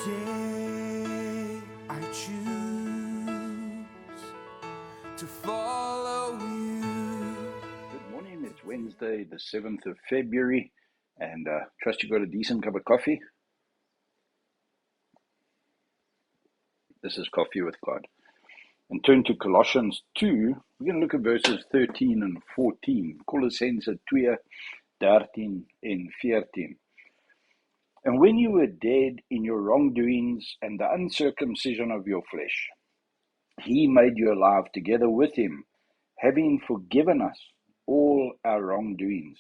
Today I choose to follow you. Good morning. It's Wednesday, the 7th of February, and trust you got a decent cup of coffee. This is Coffee with God. And turn to Colossians 2. We're going to look at verses 13 and 14. Colossense 2, 13 and 14. And when you were dead in your wrongdoings and the uncircumcision of your flesh, he made you alive together with him, having forgiven us all our wrongdoings,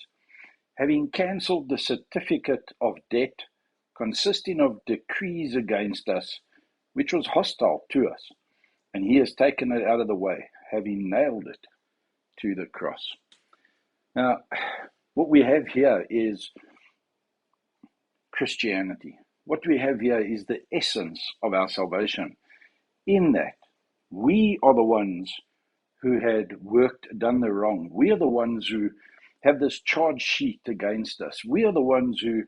having cancelled the certificate of debt consisting of decrees against us, which was hostile to us, and he has taken it out of the way, having nailed it to the cross. Now, what we have here is Christianity. What we have here is the essence of our salvation, in that we are the ones who had done the wrong. We are the ones who have this charge sheet against us. We are the ones who,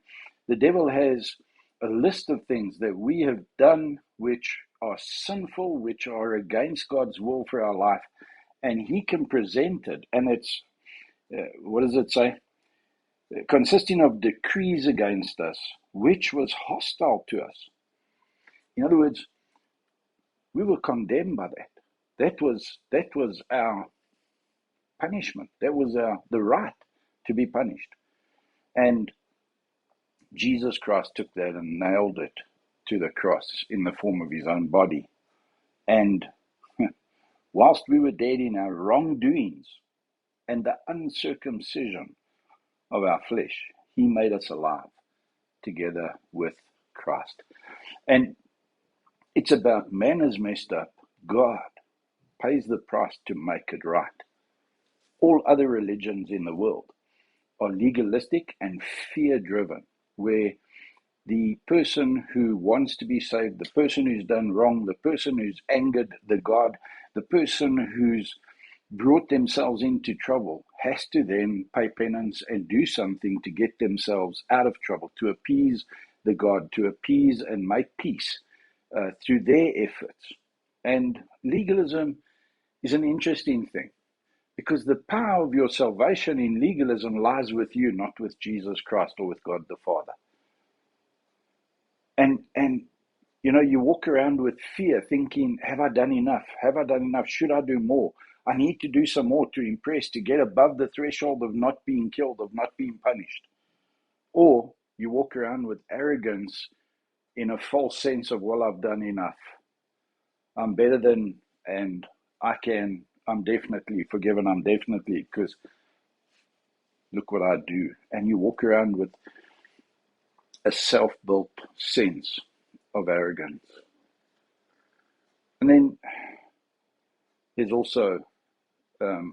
the devil has a list of things that we have done which are sinful, which are against God's will for our life, and he can present it, and it's, what does it say? Consisting of decrees against us, which was hostile to us. In other words, we were condemned by that. That was our punishment. That was the right to be punished. And Jesus Christ took that and nailed it to the cross in the form of his own body. And whilst we were dead in our wrongdoings and the uncircumcision of our flesh, he made us alive together with Christ. And it's about man is messed up. God pays the price to make it right. All other religions in the world are legalistic and fear-driven, where the person who wants to be saved, the person who's done wrong, the person who's angered the God, the person who's brought themselves into trouble has to then pay penance and do something to get themselves out of trouble, to appease the God, to appease and make peace through their efforts. And legalism is an interesting thing, because the power of your salvation in legalism lies with you, not with Jesus Christ or with God the Father. And you walk around with fear thinking, have I done enough? Have I done enough? Should I do more? I need to do some more to impress, to get above the threshold of not being killed, of not being punished. Or you walk around with arrogance in a false sense of, well, I've done enough. I'm better than, and I'm definitely forgiven. I'm definitely, because look what I do. And you walk around with a self-built sense of arrogance. And then there's also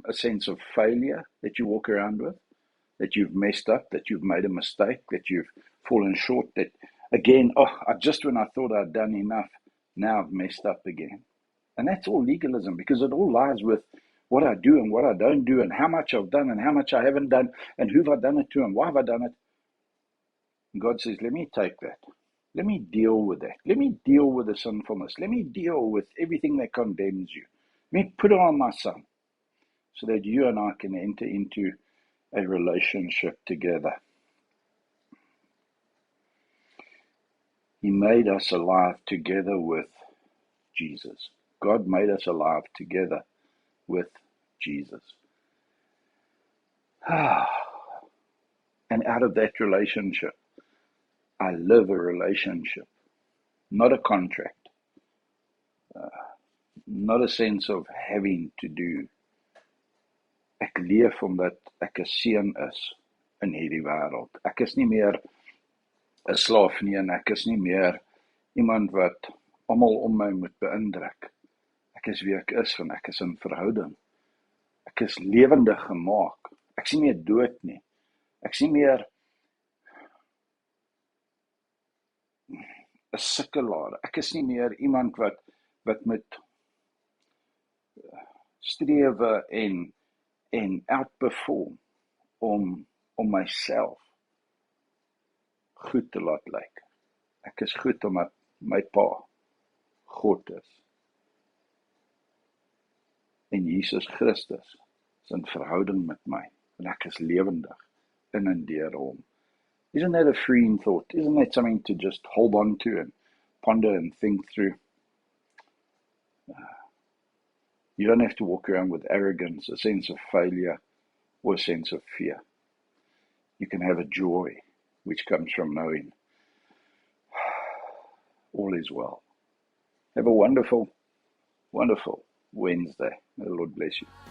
a sense of failure that you walk around with, that you've messed up, that you've made a mistake, that you've fallen short, that again, just when I thought I'd done enough, now I've messed up again. And that's all legalism, because it all lies with what I do and what I don't do, and how much I've done and how much I haven't done, and who have I done it to and why have I done it. And God says, let me take that. Let me deal with that. Let me deal with the sinfulness. Let me deal with everything that condemns you. Let me put it on my son, so that you and I can enter into a relationship together. He made us alive together with Jesus. God made us alive together with Jesus. And out of that relationship, I live a relationship, not a contract, not a sense of having to do. Ek leef omdat ek 'n seun is in hierdie wêreld. Ek is nie meer 'n slaaf nie, en ek is nie meer iemand wat almal om my moet beïndruk. Ek is wie ek is, want ek is in verhouding. Ek is lewendig gemaak. Ek is nie meer dood nie. Ek is nie meer 'n sukkelaar. Ek is nie meer iemand wat moet strewe en outperform om myself goed te laat lyk. Ek is goed omdat my Pa God is en Jesus Christus is in verhouding met my en ek is lewendig in en deur hom. Isn't that a freeing thought? Isn't that something to just hold on to and ponder and think through? You don't have to walk around with arrogance, a sense of failure, or a sense of fear. You can have a joy which comes from knowing all is well. Have a wonderful, wonderful Wednesday. May the Lord bless you.